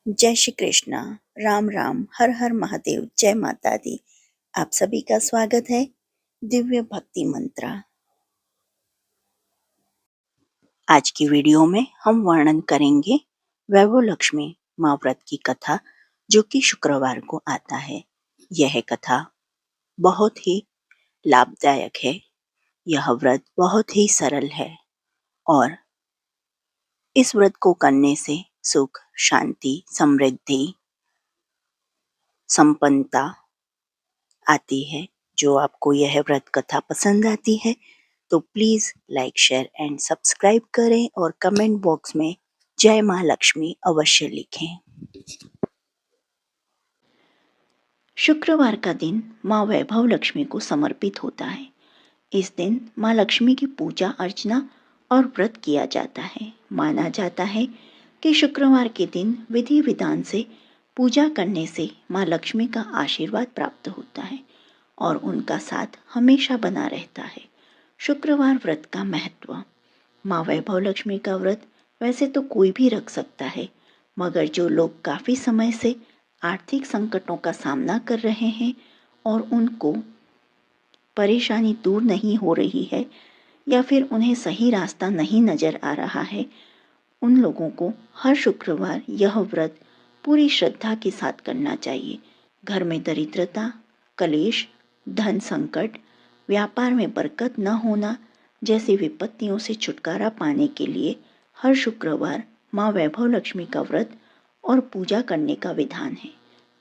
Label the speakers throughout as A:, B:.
A: जय श्री कृष्णा, राम राम, हर हर महादेव, जय माता दी। आप सभी का स्वागत है दिव्य भक्ति मंत्र। आज की वीडियो में हम वर्णन करेंगे वैभव लक्ष्मी माँ व्रत की कथा, जो कि शुक्रवार को आता है। यह कथा बहुत ही लाभदायक है। यह व्रत बहुत ही सरल है और इस व्रत को करने से सुख, शांति, समृद्धि, संपन्नता आती है। जो आपको यह व्रत कथा पसंद आती है तो please like, share and subscribe करें और कमेंट बॉक्स में जय माँ लक्ष्मी अवश्य लिखें। शुक्रवार का दिन माँ वैभव लक्ष्मी को समर्पित होता है। इस दिन माँ लक्ष्मी की पूजा अर्चना और व्रत किया जाता है। माना जाता है कि शुक्रवार के दिन विधि विधान से पूजा करने से माँ लक्ष्मी का आशीर्वाद प्राप्त होता है और उनका साथ हमेशा बना रहता है। शुक्रवार व्रत का महत्व। माँ वैभव लक्ष्मी का व्रत वैसे तो कोई भी रख सकता है, मगर जो लोग काफ़ी समय से आर्थिक संकटों का सामना कर रहे हैं और उनको परेशानी दूर नहीं हो रही है या फिर उन्हें सही रास्ता नहीं नज़र आ रहा है, उन लोगों को हर शुक्रवार यह व्रत पूरी श्रद्धा के साथ करना चाहिए। घर में दरिद्रता, कलेश, धन संकट, व्यापार में बरकत न होना जैसी विपत्तियों से छुटकारा पाने के लिए हर शुक्रवार माँ वैभव लक्ष्मी का व्रत और पूजा करने का विधान है।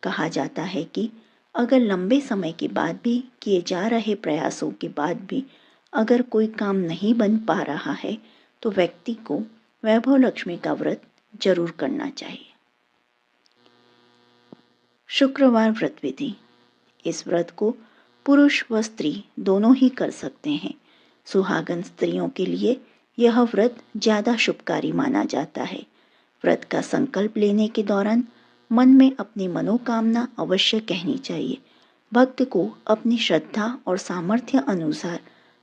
A: कहा जाता है कि अगर लंबे समय के बाद भी किए जा रहे प्रयासों के बाद भी अगर कोई काम नहीं बन पा रहा है तो व्यक्ति को वैभव लक्ष्मी का व्रत जरूर करना चाहिए। शुक्रवार व्रत विधि। इस व्रत को पुरुष व स्त्री दोनों ही कर सकते हैं। सुहागन स्त्रियों के लिए यह व्रत ज़्यादा शुभकारी माना जाता है। व्रत का संकल्प लेने के दौरान मन में अपनी मनोकामना अवश्य कहनी चाहिए। भक्त को अपनी श्रद्धा और सामर्थ्य अनुसार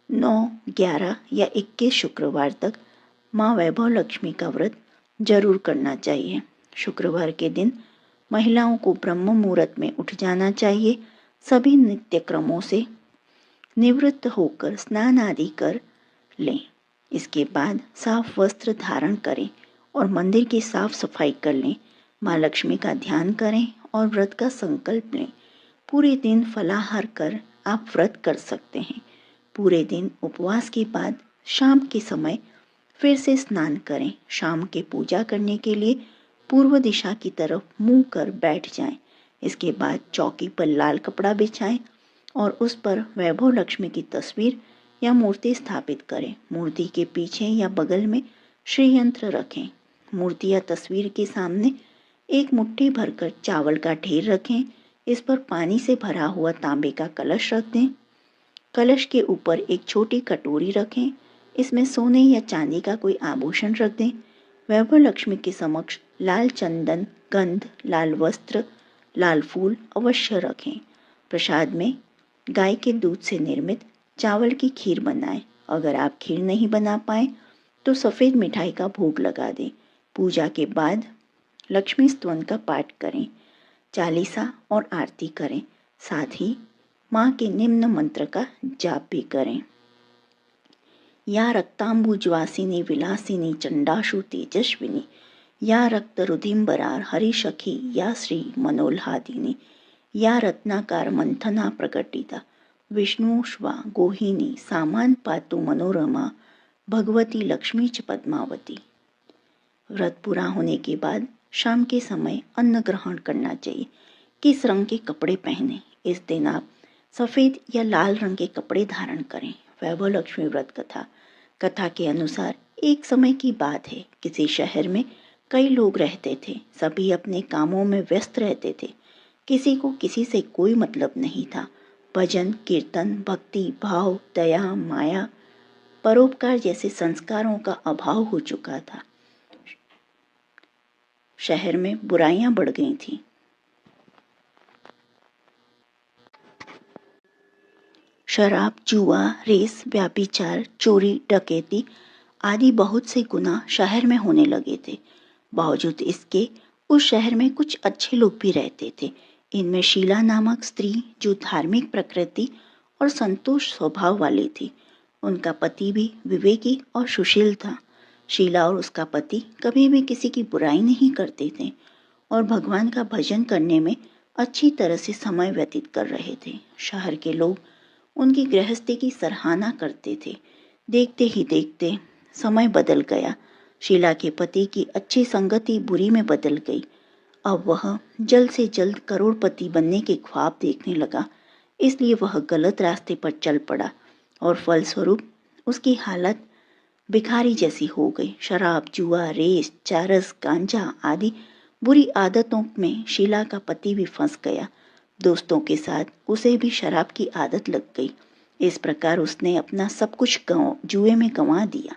A: 9, 11 या 21 शुक्रवार तक माँ वैभव लक्ष्मी का व्रत जरूर करना चाहिए। शुक्रवार के दिन महिलाओं को ब्रह्म मुहूर्त में उठ जाना चाहिए। सभी नित्य क्रमों से निवृत्त होकर स्नान आदि कर लें। इसके बाद साफ वस्त्र धारण करें और मंदिर की साफ सफाई कर लें। माँ लक्ष्मी का ध्यान करें और व्रत का संकल्प लें। पूरे दिन फलाहार कर आप व्रत कर सकते हैं। पूरे दिन उपवास के बाद शाम के समय फिर से स्नान करें। शाम के पूजा करने के लिए पूर्व दिशा की तरफ मुंह कर बैठ जाएं। इसके बाद चौकी पर लाल कपड़ा बिछाएं और उस पर वैभव लक्ष्मी की तस्वीर या मूर्ति स्थापित करें। मूर्ति के पीछे या बगल में श्री यंत्र रखें। मूर्ति या तस्वीर के सामने एक मुट्ठी भरकर चावल का ढेर रखें। इस पर पानी से भरा हुआ तांबे का कलश रख दें। कलश के ऊपर एक छोटी कटोरी रखें। इसमें सोने या चांदी का कोई आभूषण रख दें। वैभव लक्ष्मी के समक्ष लाल चंदन, गंध, लाल वस्त्र, लाल फूल अवश्य रखें। प्रसाद में गाय के दूध से निर्मित चावल की खीर बनाएं। अगर आप खीर नहीं बना पाए तो सफ़ेद मिठाई का भोग लगा दें। पूजा के बाद लक्ष्मी स्तवन का पाठ करें, चालीसा और आरती करें। साथ ही माँ के निम्न मंत्र का जाप भी करें। या रक्तांबुजवासिनी विलासिनी चंडाशु तेजस्विनी, या रक्तरुधिम्बरार हरिशखी, या श्री मनोल्हादिनी, या रत्नाकार मंथना प्रकटिता, विष्णुष्वा गोहिनी, सामान पातु मनोरमा, भगवती लक्ष्मी च पद्मावती। व्रत पूरा होने के बाद शाम के समय अन्न ग्रहण करना चाहिए। किस रंग के कपड़े पहने? इस दिन आप सफ़ेद या लाल रंग के कपड़े धारण करें। वैभव लक्ष्मी व्रत कथा। कथा के अनुसार एक समय की बात है, किसी शहर में कई लोग रहते थे। सभी अपने कामों में व्यस्त रहते थे। किसी को किसी से कोई मतलब नहीं था। भजन, कीर्तन, भक्ति भाव, दया, माया, परोपकार जैसे संस्कारों का अभाव हो चुका था। शहर में बुराइयां बढ़ गई थी। शराब, जुआ, रेस, व्याभिचार, चोरी, डकैती आदि बहुत से गुनाह शहर में होने लगे थे। बावजूद इसके उस शहर में कुछ अच्छे लोग भी रहते थे। इनमें शीला नामक स्त्री जो धार्मिक प्रकृति और संतोष स्वभाव वाली थी। उनका पति भी विवेकी और सुशील था। शीला और उसका पति कभी भी किसी की बुराई नहीं करते थे और भगवान का भजन करने में अच्छी तरह से समय व्यतीत कर रहे थे। शहर के लोग उनकी गृहस्थी की सराहना करते थे। देखते ही देखते समय बदल गया। शीला के पति की अच्छी संगति बुरी में बदल गई। अब वह जल्द से जल्द करोड़पति बनने के ख्वाब देखने लगा, इसलिए वह गलत रास्ते पर चल पड़ा और फलस्वरूप उसकी हालत भिखारी जैसी हो गई। शराब, जुआ, रेस, चरस, गांजा आदि बुरी आदतों में शीला का पति भी फंस गया। दोस्तों के साथ उसे भी शराब की आदत लग गई। इस प्रकार उसने अपना सब कुछ जुए में गंवा दिया।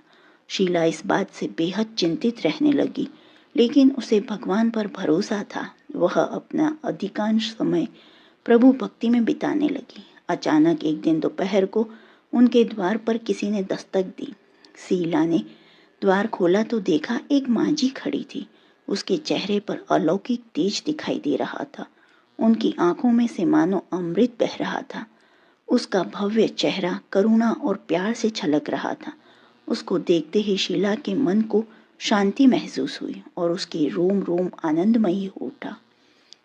A: शीला इस बात से बेहद चिंतित रहने लगी, लेकिन उसे भगवान पर भरोसा था। वह अपना अधिकांश समय प्रभु भक्ति में बिताने लगी। अचानक एक दिन दोपहर को उनके द्वार पर किसी ने दस्तक दी। शीला ने द्वार खोला तो देखा एक मांझी खड़ी थी। उसके चेहरे पर अलौकिक तेज दिखाई दे रहा था। उनकी आंखों में से मानो अमृत बह रहा था। उसका भव्य चेहरा करुणा और प्यार से छलक रहा था। उसको देखते ही शीला के मन को शांति महसूस हुई और उसकी रोम रोम आनंदमयी हो उठा।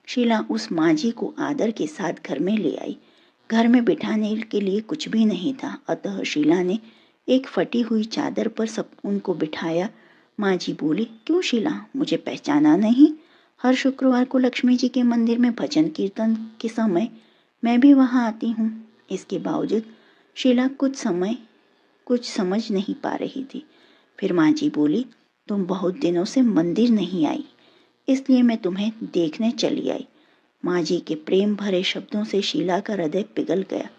A: शीला उस मांझी को आदर के साथ घर में ले आई। घर में बिठाने के लिए कुछ भी नहीं था, अतः शीला ने एक फटी हुई चादर पर सब उनको बिठाया। मांझी बोली, क्यों शीला, मुझे पहचाना नहीं? हर शुक्रवार को लक्ष्मी जी के मंदिर में भजन कीर्तन के समय मैं भी वहां आती हूँ। इसके बावजूद शीला कुछ समझ नहीं पा रही थी। फिर मांझी बोली, तुम बहुत दिनों से मंदिर नहीं आई, इसलिए मैं तुम्हें देखने चली आई। मांझी के प्रेम भरे शब्दों से शीला का हृदय पिघल गया।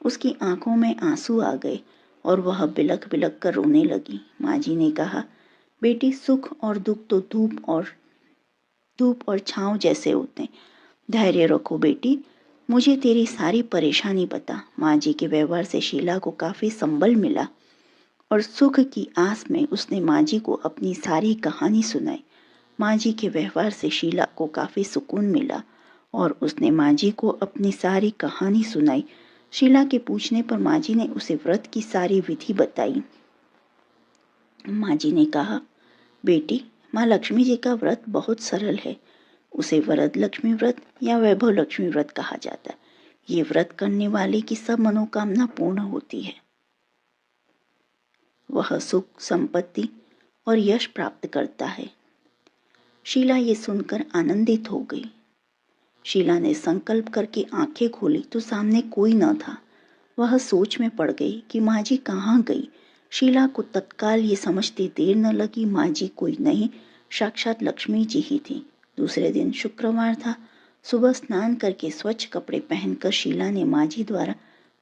A: उसकी आंखों में आंसू आ गए और वह बिलख बिलख कर रोने लगी। मांझी ने कहा, बेटी, सुख और दुख तो धूप और छांव जैसे होते हैं। धैर्य रखो बेटी, मुझे तेरी सारी परेशानी बता। मांझी के व्यवहार से शीला को काफी संबल मिला और सुख की आस में उसने मांझी को अपनी सारी कहानी सुनाई। मांझी के व्यवहार से शीला को काफी सुकून मिला और उसने मांझी को अपनी सारी कहानी सुनाई। शीला के पूछने पर मांझी ने उसे व्रत की सारी विधि बताई। मांझी ने कहा, बेटी, माँ लक्ष्मी जी का व्रत बहुत सरल है। उसे वरद लक्ष्मी व्रत या वैभव लक्ष्मी व्रत कहा जाता है। ये व्रत करने वाले की सब मनोकामना पूर्ण होती है। वह सुख, संपत्ति और यश प्राप्त करता है। शीला ये सुनकर आनंदित हो गई। शीला ने संकल्प करके आंखें खोली तो सामने कोई न था। वह सोच में पड़ गई कि मांझी कहाँ गई। शीला को तत्काल ये समझते देर न लगी, मांझी कोई नहीं, साक्षात लक्ष्मी जी ही थी। दूसरे दिन शुक्रवार था। सुबह स्नान करके स्वच्छ कपड़े पहनकर शीला ने मांझी द्वारा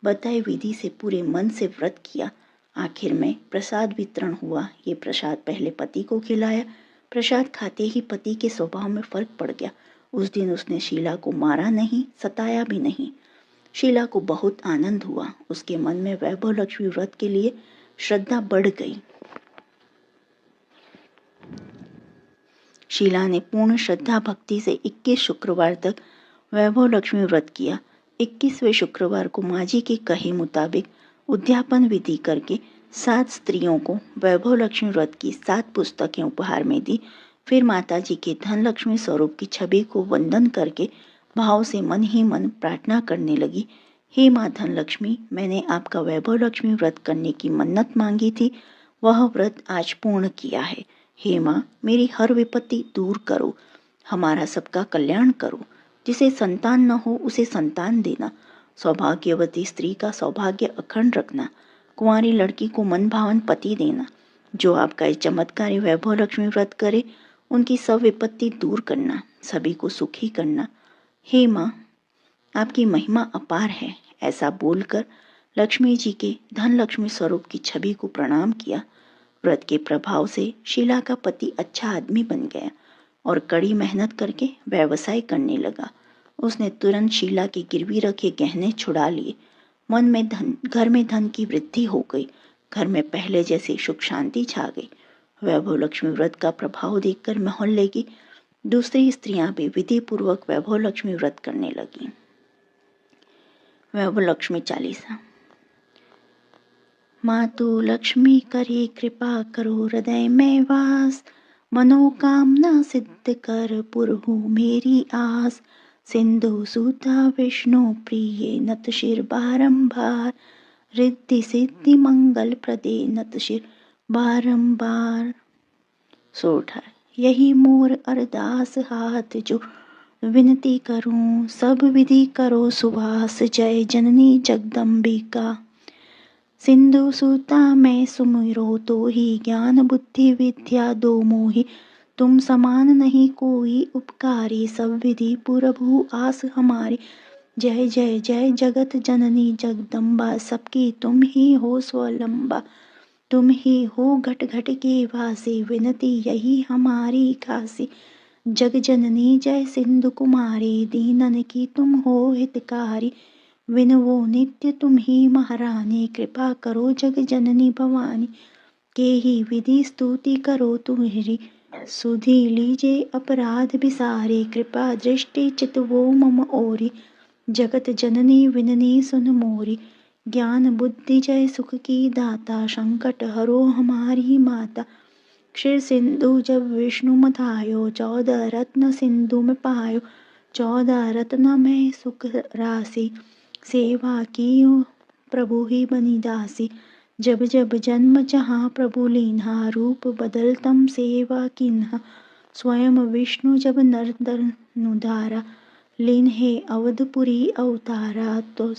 A: बताई विधि से पूरे मन से व्रत किया। आखिर में प्रसाद वितरण हुआ। ये प्रसाद पहले पति को खिलाया। प्रसाद खाते ही पति के स्वभाव में फर्क पड़ गया। उस दिन उसने शीला को मारा नहीं, सताया भी नहीं। शीला को बहुत आनंद हुआ। उसके मन में वैभव लक्ष्मी व्रत के लिए श्रद्धा बढ़ गई। शीला ने पूर्ण श्रद्धा भक्ति से 21 शुक्रवार तक वैभव लक्ष्मी व्रत किया। 21वें शुक्रवार को मांझी के कहे मुताबिक उद्यापन विधि करके 7 स्त्रियों को वैभव लक्ष्मी व्रत की 7 पुस्तकें उपहार में दी। फिर माता जी के धन लक्ष्मी स्वरूप की छवि को वंदन करके भाव से मन ही मन प्रार्थना करने लगी, हे माँ धन लक्ष्मी, मैंने आपका वैभव लक्ष्मी व्रत करने की मन्नत मांगी थी, वह व्रत आज पूर्ण किया है। हे माँ, मेरी हर विपत्ति दूर करो, हमारा सबका कल्याण करो। जिसे संतान न हो उसे संतान देना, सौभाग्यवती स्त्री का सौभाग्य अखंड रखना, कुंवारी लड़की को मन भावन पति देना। जो आपका इस चमत्कारी वैभव लक्ष्मी व्रत करे उनकी सब विपत्ति दूर करना, सभी को सुखी करना। हे माँ, आपकी महिमा अपार है। ऐसा बोलकर लक्ष्मी जी के धन लक्ष्मी स्वरूप की छवि को प्रणाम किया। व्रत के प्रभाव से शीला का पति अच्छा आदमी बन गया और कड़ी मेहनत करके व्यवसाय करने लगा। उसने तुरंत शीला के गिरवी रखे गहने छुड़ा लिए। घर में धन की वृद्धि हो गई। घर में पहले जैसी सुख शांति छा गई। वैभव लक्ष्मी व्रत का प्रभाव देखकर मोहल्ले की दूसरी स्त्रियां भी विधि पूर्वक वैभव लक्ष्मी व्रत करने लगी। वैभव लक्ष्मी चालीसा। मातु लक्ष्मी करे कृपा करो हृदय में वास, मनोकामना सिद्ध कर पुरहु मेरी आस। सिंधु सूता विष्णु प्रिय नत शिर बारंबार, रिद्धि सिद्धि मंगल प्रदे नत शिर बारंबार। सोठा। यही मोर अरदास हाथ जो विनती करूं, सब विधि करो सुवास, जय जननी जगदम्बिका। सिंधु सूता मैं सुमिरो तो ही, ज्ञान बुद्धि विद्या दो मोहि, तुम समान नहीं कोई उपकारी, सब विधि पुरभु आस हमारी। जय जय जय जगत जननी जगदम्बा, सबकी तुम ही हो स्वलंबा, तुम ही हो घट घट के वासी, विनती यही हमारी खासी। जग जननी जय सिंधु कुमारी, दीनन की तुम हो हितकारी, विनवो नित्य तुम ही महारानी, कृपा करो जग जननी भवानी। के ही विधि स्तुति करो तुम्हारी, सुधि लीजे अपराध बिसारे, कृपा दृष्टि चितवो मम ओरी। जगत जननी विननी सुन मोरी, ज्ञान बुद्धि जय सुख की दाता, संकट हरो हमारी माता। क्षीर सिंधु जब विष्णु मथायो, 14 रत्न सिंधु में पायो, 14 रत्न में सुख राशि, सेवा की प्रभु ही बनी दासी। जब जब जन्म जहाँ प्रभु लीन्हा, रूप बदल तम सेवा किन्हा। स्वयं विष्णु जब नर धनुधारा, लीन्हे अवधपुरी अवतारा। तो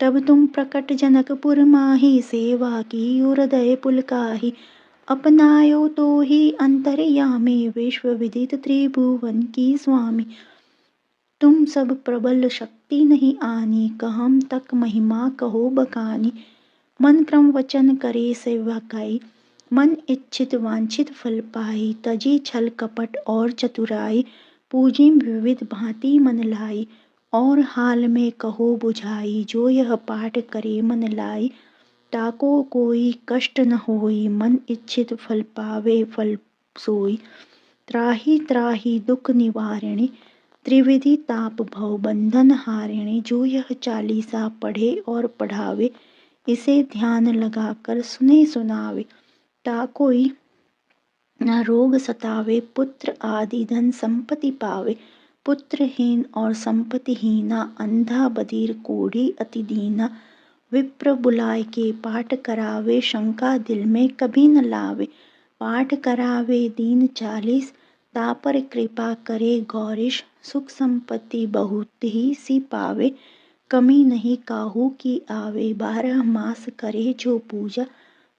A: तब तुम प्रकट जनकपुर माही, सेवा की हृदय पुलकाही। अपनायो तो ही अंतर्यामी, विश्व विदित त्रिभुवन की स्वामी। तुम सब प्रबल शक्ति नहीं आनी, कहम तक महिमा कहो बखानी। मन क्रम वचन करे सेवकाई, मन इच्छित वांछित फल पाई। तजी छल कपट और चतुराई, पूजी विविध भांति मन लाई। और हाल में कहो बुझाई, जो यह पाठ करे मन लाई। ताको कोई कष्ट न होई, मन इच्छित फल पावे फल सोई। त्राही त्राही दुख निवारिणी, त्रिविधि ताप भव बंधन हारिणी। जो यह चालीसा पढ़े और पढ़ावे, इसे ध्यान लगाकर सुने सुनावे। ता कोई न रोग सतावे, पुत्र आदि धन संपत्ति पावे। पुत्रहीन और संपत्तिहीना, अंधा बधिर कोढ़ी अति दीना। विप्र बुलाए के पाठ करावे, शंका दिल में कभी न लावे। पाठ करावे दीन 40, तापर कृपा करे गौरीश। सुख संपत्ति बहुत ही सी पावे, कमी नहीं काहू की आवे। 12 मास करे जो पूजा,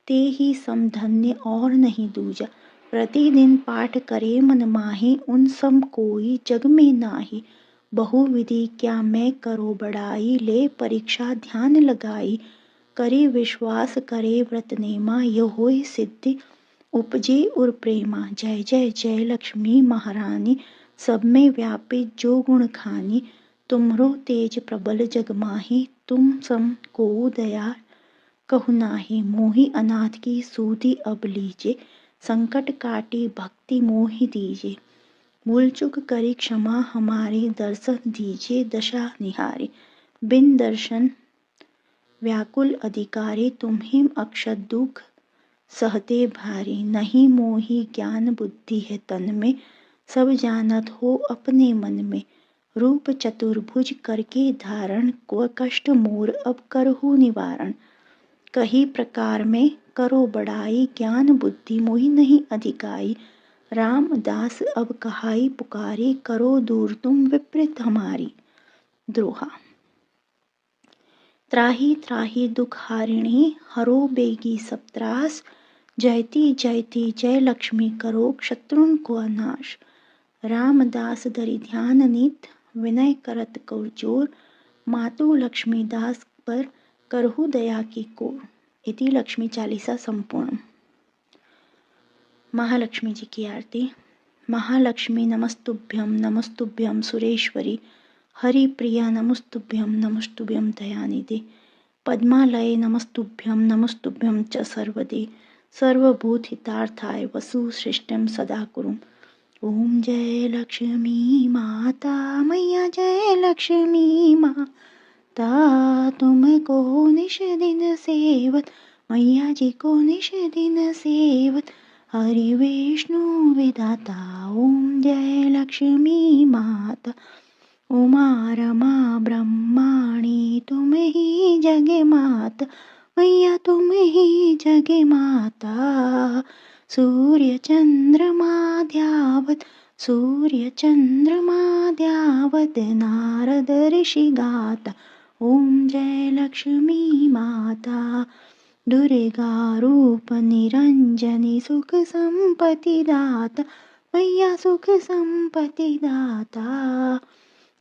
A: ते ही समधन्य और नहीं दूजा। प्रतिदिन पाठ करे मन माही, उन सम कोई जग में नाही। बहुविधि क्या मैं करो बड़ाई, ले परीक्षा ध्यान लगाई। करे विश्वास करे व्रत नेमा, यह होय सिद्धि उपजे उर प्रेमा। जय जय जय लक्ष्मी महारानी, सब में व्यापित जो गुण खानी। तुमरो तेज प्रबल जग माही, तुम सम को दया कहु नाही। मोहि अनाथ की सूधि अब लीजे, संकट काटी भक्ति मोहि दीजे। भूल चूक करी क्षमा हमारी, दर्शन दीजे दशा निहारी। बिन दर्शन व्याकुल अधिकारी, तुम्हिम अक्षत दुख सहते भारी। नहीं मोहि ज्ञान बुद्धि है तन में, सब जानत हो अपने मन में। रूप चतुर्भुज करके धारण, को कष्ट मोर अब करहु निवारण। कही प्रकार में करो बड़ाई, ज्ञान बुद्धि मोहि नहीं अधिकाई। रामदास अब कहाई पुकारी, करो दूर तुम विपरीत हमारी। द्रोहा। त्राही त्राही दुख हारिणी, हरो बेगी सब त्रास। जयती जयती जय लक्ष्मी, करो शत्रुन को नाश। रामदास धरि ध्यान नित, विनय करत कर जोर। मातु लक्ष्मी दास पर करहु दया की कोर। इति लक्ष्मी चालीसा संपूर्ण। महालक्ष्मी जी की आरती। महालक्ष्मी नमस्तुभ्यं नमस्तुभ्यं सुरेश्वरी, हरिप्रिया नमस्तुभ्यं नमस्तुभ्यं दयानिधे। पद्मालये नमस्तुभ्यं नमस्तुभ्यं च सर्वदे, सर्वभूतहितार्थाय वसु सृष्टिं सदा कुरु। ओम जय लक्ष्मी माता मैया जय लक्ष्मी माता, तुमको निश दिन सेवत मैया जी को निश दिन सेवत, हरि विष्णु विधाता ओम जय लक्ष्मी माता। उमा रमा ब्रह्माणी तुम ही जग माता मैया तुम ही जग माता, सूर्य चंद्रमा ध्यावत सूर्य चंद्रमा ध्यावत, नारद ऋषि गाता ओम जय लक्ष्मी माता। दुर्गा रूप निरंजनी सुख संपत्ति दाता मैया सुख संपत्ति दाता,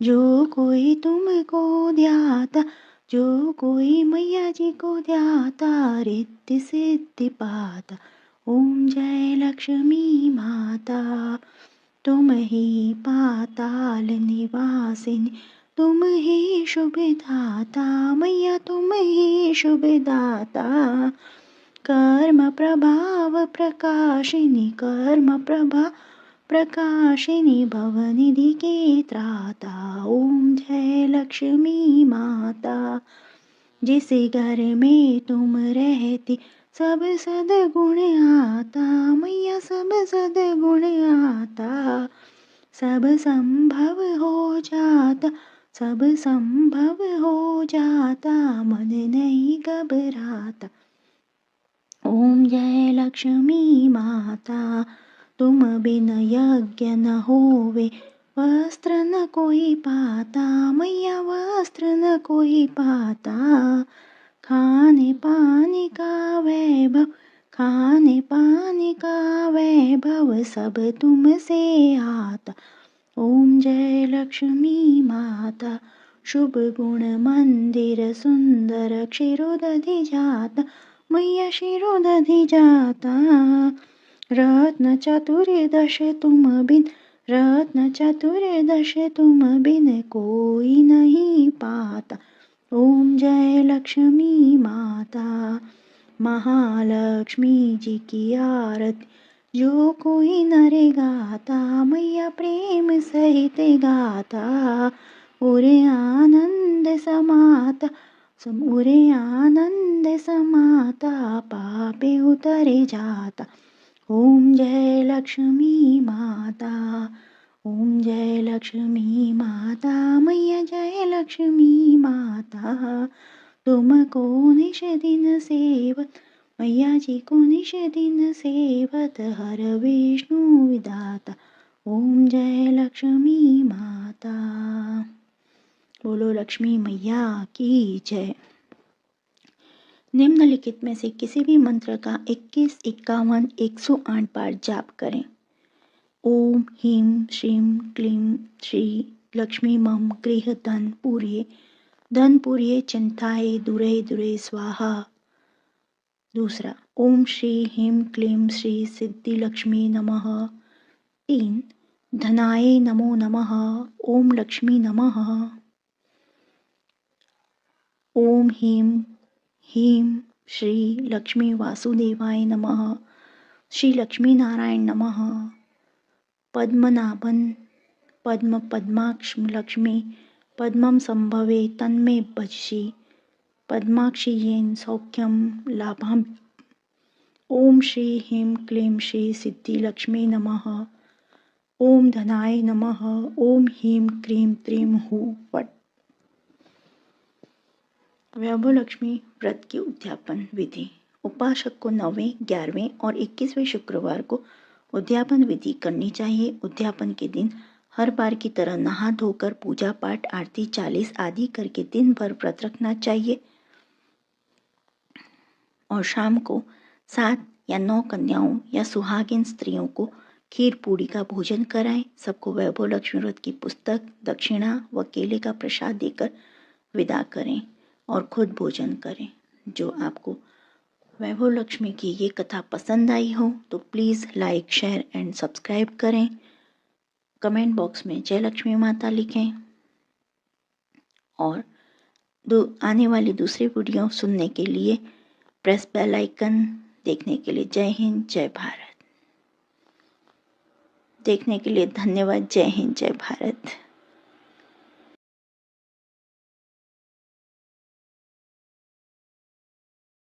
A: जो कोई तुमको ध्याता जो कोई मैया जी को ध्याता, रिद्धि सिद्धि पाता ओम जय लक्ष्मी माता। तुम ही पाताल निवासिनी तुम ही शुभ दाता मैया तुम ही शुभ दाता, कर्म प्रभाव प्रकाशिनी कर्म प्रभा प्रकाशिनी भवनिधि के त्राता ओम जय लक्ष्मी माता। जिस घर में तुम रहती सब सद्गुण आता मैया सब सद्गुण आता, सब संभव हो जाता सब संभव हो जाता, मन नहीं घबराता ओम जय लक्ष्मी माता। तुम बिन यज्ञ न होवे वस्त्र न कोई पाता मैया वस्त्र न कोई पाता, खाने पानी का वैभव खाने पानी का वैभव सब तुमसे आता ओम जय लक्ष्मी माता। शुभ गुण मंदिर सुंदर क्षीरोदधि जाता मैया क्षीरोदधि जाता, रत्न चतुर्दश तुम बिन रत्न चतुर्दश तुम बिन कोई नहीं पाता ओम जय लक्ष्मी माता। महालक्ष्मी जी की आरती जो कोई नर गाता मैया प्रेम सहित गाता, उरे आनंद समाता उरे आनंद समाता, पापे उतरे जाता ओम जय लक्ष्मी माता। ओम जय लक्ष्मी माता मैया जय लक्ष्मी माता, तुमको निश दिन सेवत मैया जी को निश दिन सेवत, हर विष्णु विधाता ओम जय लक्ष्मी माता। बोलो लक्ष्मी मैया की जय। निम्नलिखित में से किसी भी मंत्र का 21, 51, 108 बार जाप करें। ओम ह्रीं श्रीं क्लीं श्री लक्ष्मी मम गृह धन पूर्ये चिंताये दूरे दूरे स्वाहा। दूसरा, ओम श्री ह्रीं क्लीं श्री सिद्धि लक्ष्मी नमः। 3, धनाय नमो नमः। ओम लक्ष्मी नमः। ओम ह्रीं श्री लक्ष्मी वासुदेवाय नमः। श्री लक्ष्मी नारायण नमः। पद्मनाभन पद्माक्ष लक्ष्मी पद्मं संभवे तन्मे भजसि, पद्माक्षी येन सौख्यम लाभम। ओम श्री ह्रीं क्लीं श्री सिद्धि लक्ष्मी नमः। ओम धनाय नमः। ओम ह्रीं क्लीं त्रीं हूं फट। वैभव लक्ष्मी व्रत की उद्यापन विधि। उपासक को 9वें, 11वें और 21वें शुक्रवार को उद्यापन विधि करनी चाहिए। उद्यापन के दिन हर बार की तरह नहा धोकर पूजा पाठ आरती 40 आदि करके दिन भर व्रत रखना चाहिए और शाम को 7 या 9 कन्याओं या सुहागिन स्त्रियों को खीर पूड़ी का भोजन कराएं। सबको वैभव लक्ष्मी व्रत की पुस्तक, दक्षिणा व केले का प्रसाद देकर विदा करें और खुद भोजन करें। जो आपको वैभव लक्ष्मी की ये कथा पसंद आई हो तो please like, share and subscribe करें। कमेंट बॉक्स में जय लक्ष्मी माता लिखें और आने वाली दूसरी वीडियो सुनने के लिए प्रेस बेल आइकन। देखने के लिए जय हिंद, जय भारत। देखने के लिए धन्यवाद। जय हिंद, जय भारत।